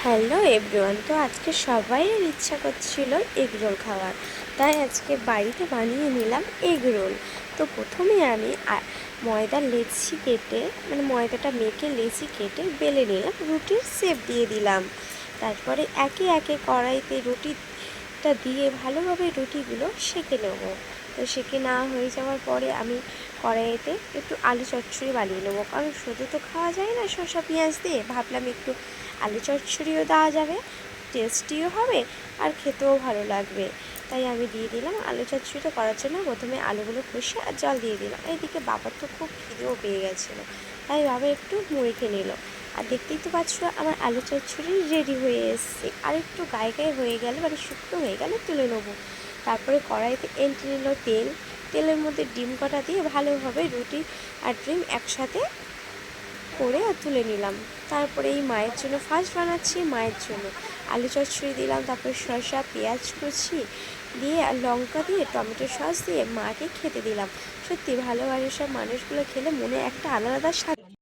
Hello everyone. তো আজকে সবাইয়ের ইচ্ছা করছিল এগ রোল খাওয়ার, তাই আজকে বাড়িতে বানিয়ে নিলাম এগ রোল। তো প্রথমে আমি ময়দার লেচি কেটে ময়দাটা মেখে লেচি কেটে বেলে নিলাম, রুটির শেপ দিয়ে দিলাম। তারপরে একে একে কড়াইতে রুটিটা দিয়ে ভালোভাবে রুটিগুলো সেঁকে নেব। তো সেঁকে নেওয়া হয়ে যাওয়ার পরে আমি কড়াইতে একটু আলু চচ্চড়ি বানিয়ে নেবো, কারণ শুধু তো খাওয়া যায় না শসা পেঁয়াজ দিয়ে। ভাবলাম একটু আলু চচ্চড়িও দেওয়া যাবে, টেস্টিও হবে আর খেতেও ভালো লাগবে। তাই আমি দিয়ে দিলাম আলু চচ্চড়িটা করার জন্য প্রথমে আলুগুলো কষে আর জল দিয়ে দিলাম। এইদিকে বাবার তো খুব খিদেও পেয়ে গেছিলো, তাই বাবা একটু মুড়ে নিল। আর দেখতেই তো পাচ্ছ আমার আলু চচ্চড়ি রেডি হয়ে এসছে। আর একটু গায়ে গায়ে হয়ে গেলে শুকনো হয়ে গেলে তুলে নেবো। তারপরে কড়াইতে এঁটে নিল তেলের মধ্যে ডিম কটা দিয়ে ভালোভাবে রুটি আর ডিম একসাথে করে আর তুলে নিলাম। তারপরে এই মায়ের জন্য ফার্স্ট বানাচ্ছি, মায়ের জন্য আলু চচ্চড়ি দিলাম, তারপরে শসা পেঁয়াজ কুচি দিয়ে আর লঙ্কা দিয়ে টমেটো সস দিয়ে মাকে খেতে দিলাম। সত্যি ভালোবাসার মানুষগুলো খেলে মনে একটা আলাদা স্বাদ।